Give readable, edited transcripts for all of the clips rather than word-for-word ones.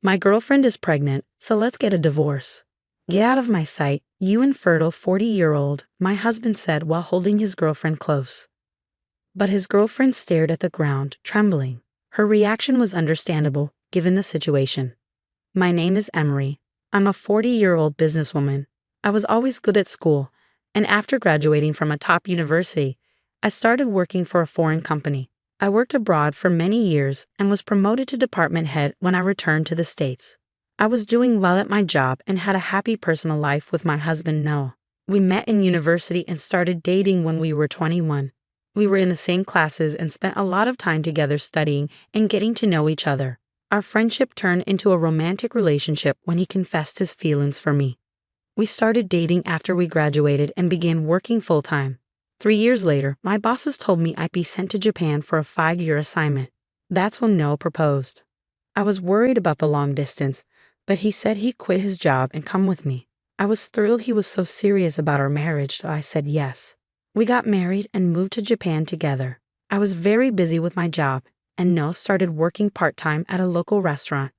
My girlfriend is pregnant, so let's get a divorce. Get out of my sight, you infertile 40-year-old, my husband said while holding his girlfriend close. But his girlfriend stared at the ground, trembling. Her reaction was understandable, given the situation. My name is Emery. I'm a 40-year-old businesswoman. I was always good at school, and after graduating from a top university, I started working for a foreign company. I worked abroad for many years and was promoted to department head when I returned to the States. I was doing well at my job and had a happy personal life with my husband Noah. We met in university and started dating when we were 21. We were in the same classes and spent a lot of time together studying and getting to know each other. Our friendship turned into a romantic relationship when he confessed his feelings for me. We started dating after we graduated and began working full-time. 3 years later, my bosses told me I'd be sent to Japan for a 5-year assignment. That's when Noah proposed. I was worried about the long distance, but he said he'd quit his job and come with me. I was thrilled he was so serious about our marriage, so I said yes. We got married and moved to Japan together. I was very busy with my job, and Noah started working part-time at a local restaurant.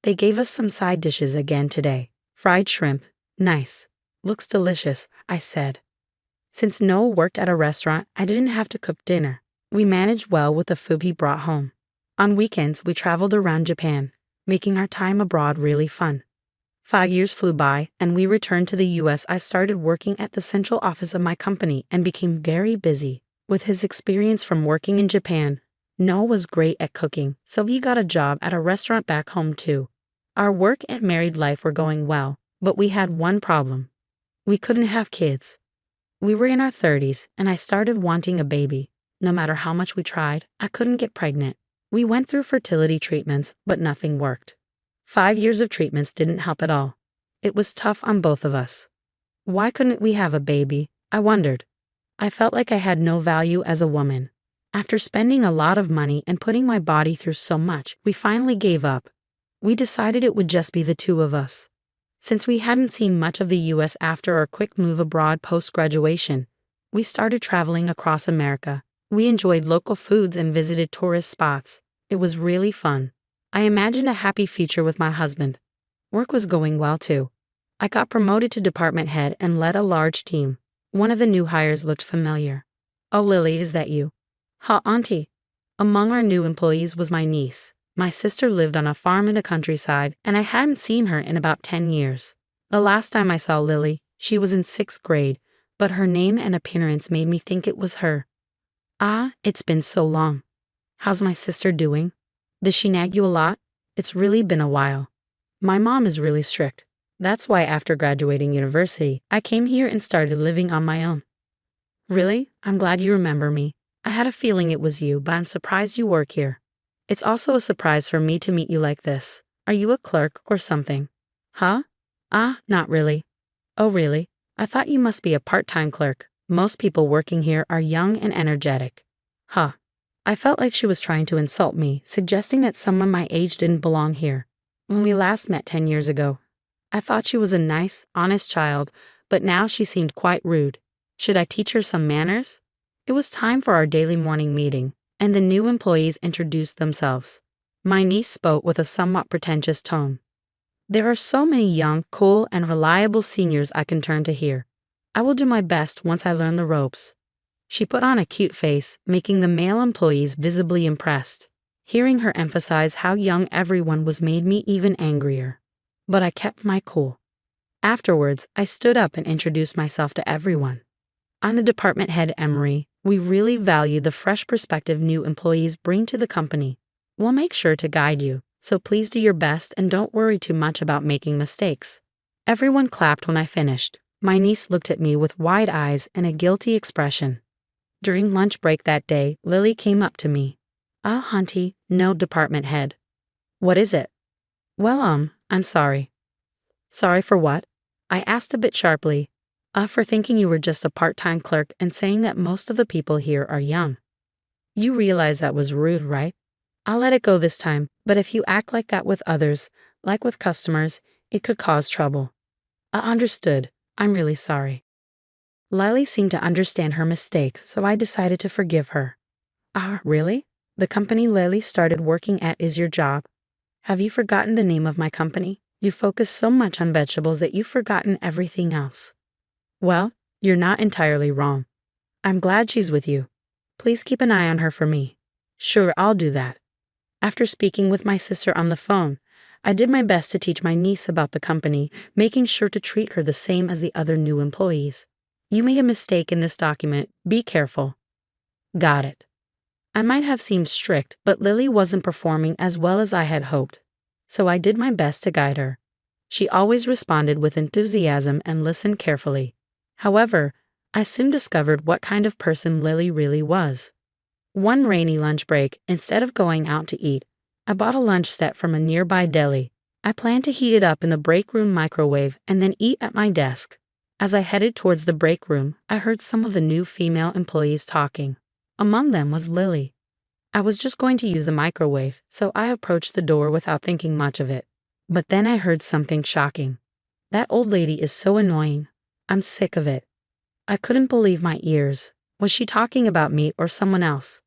They gave us some side dishes again today. Fried shrimp. Nice. Looks delicious, I said. Since Noah worked at a restaurant, I didn't have to cook dinner. We managed well with the food he brought home. On weekends, we traveled around Japan, making our time abroad really fun. 5 years flew by, and we returned to the U.S. I started working at the central office of my company and became very busy. With his experience from working in Japan, Noah was great at cooking, so he got a job at a restaurant back home too. Our work and married life were going well, but we had one problem. We couldn't have kids. We were in our 30s, and I started wanting a baby. No matter how much we tried, I couldn't get pregnant. We went through fertility treatments, but nothing worked. 5 years of treatments didn't help at all. It was tough on both of us. Why couldn't we have a baby? I wondered. I felt like I had no value as a woman. After spending a lot of money and putting my body through so much, we finally gave up. We decided it would just be the two of us. Since we hadn't seen much of the U.S. after our quick move abroad post-graduation, we started traveling across America. We enjoyed local foods and visited tourist spots. It was really fun. I imagined a happy future with my husband. Work was going well too. I got promoted to department head and led a large team. One of the new hires looked familiar. "Oh, Lily, is that you?" "Huh, Auntie." Among our new employees was my niece. My sister lived on a farm in the countryside, and I hadn't seen her in about 10 years. The last time I saw Lily, she was in 6th grade, but her name and appearance made me think it was her. "Ah, it's been so long. How's my sister doing? Does she nag you a lot? It's really been a while." My mom is really strict. That's why after graduating university, I came here and started living on my own. "Really? I'm glad you remember me. I had a feeling it was you, but I'm surprised you work here. It's also a surprise for me to meet you like this. Are you a clerk or something?" "Huh? Ah, not really." "Oh, really? I thought you must be a part-time clerk. Most people working here are young and energetic." "Huh." I felt like she was trying to insult me, suggesting that someone my age didn't belong here. When we last met 10 years ago, I thought she was a nice, honest child, but now she seemed quite rude. Should I teach her some manners? It was time for our daily morning meeting, and the new employees introduced themselves. My niece spoke with a somewhat pretentious tone. "There are so many young, cool, and reliable seniors I can turn to here. I will do my best once I learn the ropes." She put on a cute face, making the male employees visibly impressed. Hearing her emphasize how young everyone was made me even angrier. But I kept my cool. Afterwards, I stood up and introduced myself to everyone. "I'm the department head, Emery. We really value the fresh perspective new employees bring to the company. We'll make sure to guide you, so please do your best and don't worry too much about making mistakes." Everyone clapped when I finished. My niece looked at me with wide eyes and a guilty expression. During lunch break that day, Lily came up to me. "Ah, Auntie, no, department head." "What is it?" "Well, I'm sorry." "Sorry for what?" I asked a bit sharply. For thinking you were just a part-time clerk and saying that most of the people here are young." "You realize that was rude, right? I'll let it go this time, but if you act like that with others, like with customers, it could cause trouble." "I understood. I'm really sorry." Lily seemed to understand her mistake, so I decided to forgive her. "Ah, really? The company Lily started working at is your job?" Have you forgotten the name of my company? You focus so much on vegetables that you've forgotten everything else. Well, you're not entirely wrong. I'm glad she's with you. Please keep an eye on her for me. Sure, I'll do that. After speaking with my sister on the phone, I did my best to teach my niece about the company, making sure to treat her the same as the other new employees. You made a mistake in this document. Be careful. Got it. I might have seemed strict, but Lily wasn't performing as well as I had hoped, so I did my best to guide her. She always responded with enthusiasm and listened carefully. However, I soon discovered what kind of person Lily really was. One rainy lunch break, instead of going out to eat, I bought a lunch set from a nearby deli. I planned to heat it up in the break room microwave and then eat at my desk. As I headed towards the break room, I heard some of the new female employees talking. Among them was Lily. I was just going to use the microwave, so I approached the door without thinking much of it. But then I heard something shocking. That old lady is so annoying. I'm sick of it. I couldn't believe my ears. Was she talking about me or someone else?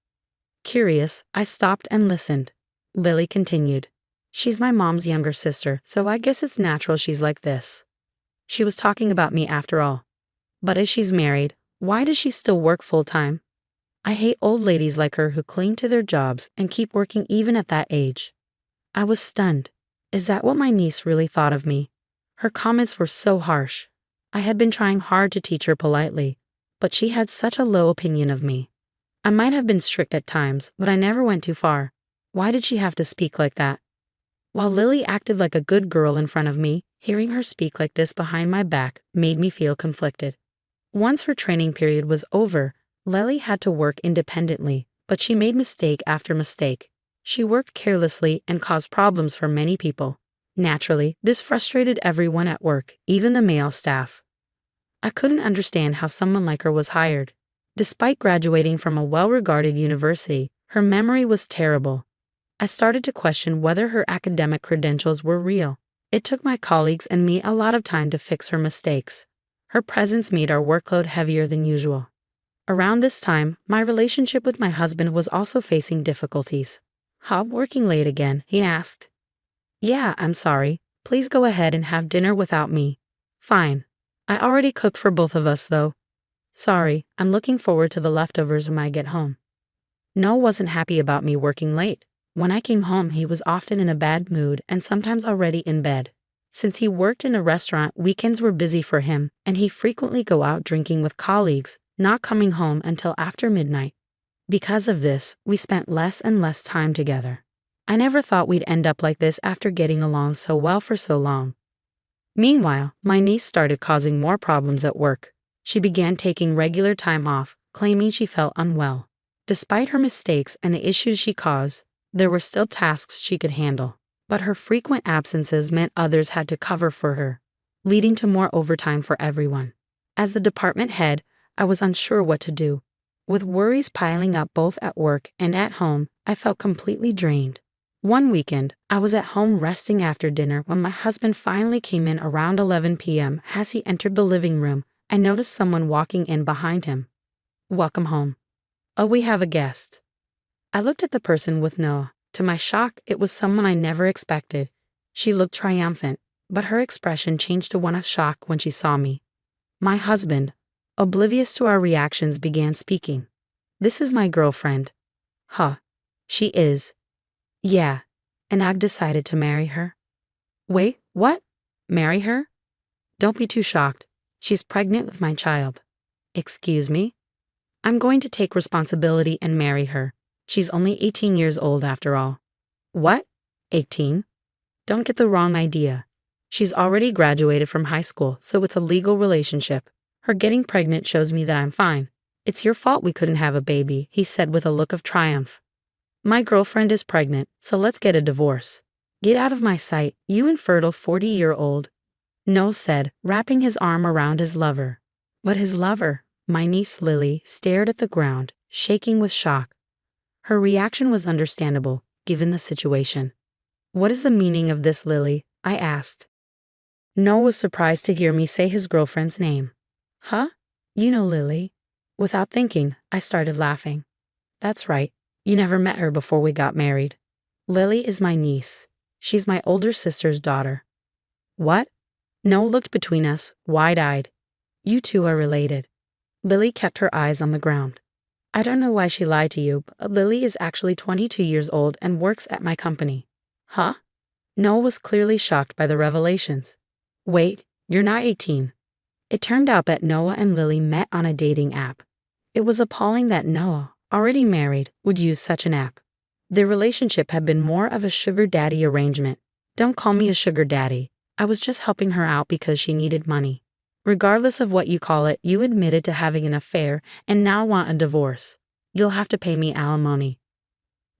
Curious, I stopped and listened. Lily continued. She's my mom's younger sister, so I guess it's natural she's like this. She was talking about me after all. But if she's married, why does she still work full-time? I hate old ladies like her who cling to their jobs and keep working even at that age. I was stunned. Is that what my niece really thought of me? Her comments were so harsh. I had been trying hard to teach her politely, but she had such a low opinion of me. I might have been strict at times, but I never went too far. Why did she have to speak like that? While Lily acted like a good girl in front of me, hearing her speak like this behind my back made me feel conflicted. Once her training period was over, Lily had to work independently, but she made mistake after mistake. She worked carelessly and caused problems for many people. Naturally, this frustrated everyone at work, even the male staff. I couldn't understand how someone like her was hired. Despite graduating from a well-regarded university, her memory was terrible. I started to question whether her academic credentials were real. It took my colleagues and me a lot of time to fix her mistakes. Her presence made our workload heavier than usual. Around this time, my relationship with my husband was also facing difficulties. "Hob working late again?" he asked. "Yeah, I'm sorry. Please go ahead and have dinner without me." "Fine. I already cooked for both of us, though." "Sorry, I'm looking forward to the leftovers when I get home." Noah wasn't happy about me working late. When I came home, he was often in a bad mood and sometimes already in bed. Since he worked in a restaurant, weekends were busy for him, and he frequently go out drinking with colleagues, not coming home until after midnight. Because of this, we spent less and less time together. I never thought we'd end up like this after getting along so well for so long. Meanwhile, my niece started causing more problems at work. She began taking regular time off, claiming she felt unwell. Despite her mistakes and the issues she caused, there were still tasks she could handle. But her frequent absences meant others had to cover for her, leading to more overtime for everyone. As the department head, I was unsure what to do. With worries piling up both at work and at home, I felt completely drained. One weekend, I was at home resting after dinner when my husband finally came in around 11 p.m. As he entered the living room, I noticed someone walking in behind him. "Welcome home." "Oh, we have a guest." I looked at the person with Noah. To my shock, it was someone I never expected. She looked triumphant, but her expression changed to one of shock when she saw me. My husband, oblivious to our reactions, began speaking. "This is my girlfriend." "Huh. She is." "Yeah, and I've decided to marry her." "Wait, what? Marry her?" "Don't be too shocked. She's pregnant with my child." "Excuse me?" "I'm going to take responsibility and marry her. She's only 18 years old after all." "What? 18? Don't get the wrong idea. She's already graduated from high school, so it's a legal relationship. Her getting pregnant shows me that I'm fine. It's your fault we couldn't have a baby," he said with a look of triumph. "My girlfriend is pregnant, so let's get a divorce." "Get out of my sight, you infertile 40-year-old," Noel said, wrapping his arm around his lover. But his lover, my niece Lily, stared at the ground, shaking with shock. Her reaction was understandable, given the situation. "What is the meaning of this, Lily?" I asked. Noel was surprised to hear me say his girlfriend's name. "Huh? You know Lily?" Without thinking, I started laughing. "That's right. You never met her before we got married. Lily is my niece. She's my older sister's daughter. What? Noah looked between us, wide-eyed. You two are related. Lily kept her eyes on the ground. I don't know why she lied to you, but Lily is actually 22 years old and works at my company. Huh? Noah was clearly shocked by the revelations. Wait, you're not 18. It turned out that Noah and Lily met on a dating app. It was appalling that Noah, already married, would use such an app. Their relationship had been more of a sugar daddy arrangement. Don't call me a sugar daddy. I was just helping her out because she needed money. Regardless of what you call it, you admitted to having an affair and now want a divorce. You'll have to pay me alimony.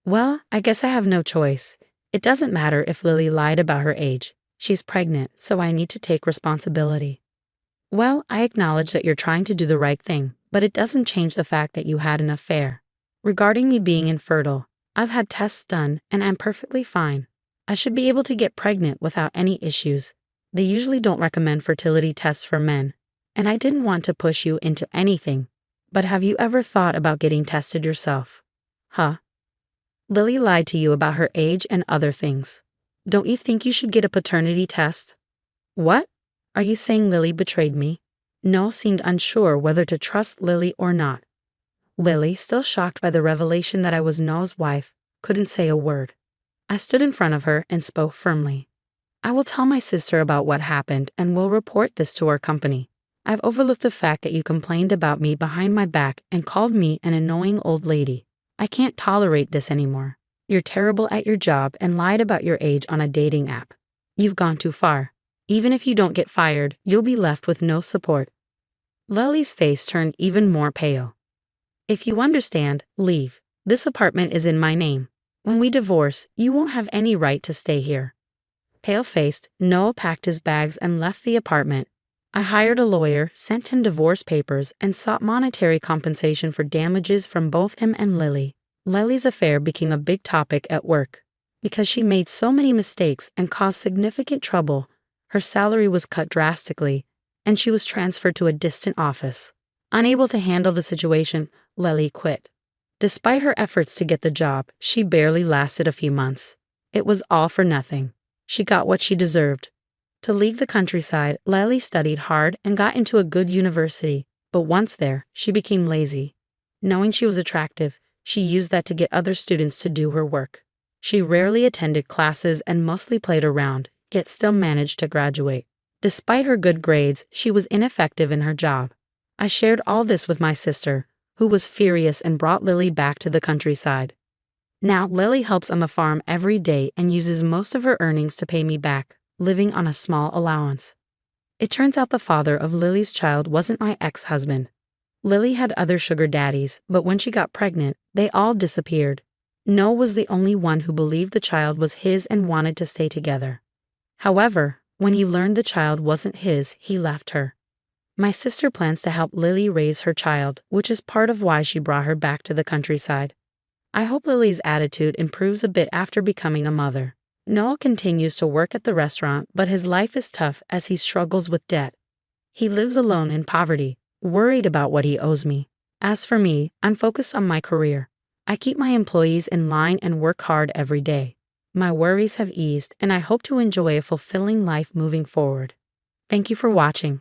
Well, I guess I have no choice. It doesn't matter if Lily lied about her age. She's pregnant, so I need to take responsibility. Well, I acknowledge that you're trying to do the right thing, but it doesn't change the fact that you had an affair. Regarding me being infertile, I've had tests done and I'm perfectly fine. I should be able to get pregnant without any issues. They usually don't recommend fertility tests for men, and I didn't want to push you into anything. But have you ever thought about getting tested yourself? Huh? Lily lied to you about her age and other things. Don't you think you should get a paternity test? What? Are you saying Lily betrayed me? Noah seemed unsure whether to trust Lily or not. Lily, still shocked by the revelation that I was Noah's wife, couldn't say a word. I stood in front of her and spoke firmly. I will tell my sister about what happened and will report this to our company. I've overlooked the fact that you complained about me behind my back and called me an annoying old lady. I can't tolerate this anymore. You're terrible at your job and lied about your age on a dating app. You've gone too far. Even if you don't get fired, you'll be left with no support. Lily's face turned even more pale. If you understand, leave. This apartment is in my name. When we divorce, you won't have any right to stay here. Pale-faced, Noah packed his bags and left the apartment. I hired a lawyer, sent him divorce papers, and sought monetary compensation for damages from both him and Lily. Lily's affair became a big topic at work. Because she made so many mistakes and caused significant trouble, her salary was cut drastically, and she was transferred to a distant office. Unable to handle the situation, Lily quit. Despite her efforts to get the job, she barely lasted a few months. It was all for nothing. She got what she deserved. To leave the countryside, Lily studied hard and got into a good university, but once there, she became lazy. Knowing she was attractive, she used that to get other students to do her work. She rarely attended classes and mostly played around, yet still managed to graduate. Despite her good grades, she was ineffective in her job. I shared all this with my sister, who was furious and brought Lily back to the countryside. Now, Lily helps on the farm every day and uses most of her earnings to pay me back, living on a small allowance. It turns out the father of Lily's child wasn't my ex-husband. Lily had other sugar daddies, but when she got pregnant, they all disappeared. Noah was the only one who believed the child was his and wanted to stay together. However, when he learned the child wasn't his, he left her. My sister plans to help Lily raise her child, which is part of why she brought her back to the countryside. I hope Lily's attitude improves a bit after becoming a mother. Noah continues to work at the restaurant, but his life is tough as he struggles with debt. He lives alone in poverty, worried about what he owes me. As for me, I'm focused on my career. I keep my employees in line and work hard every day. My worries have eased, and I hope to enjoy a fulfilling life moving forward. Thank you for watching.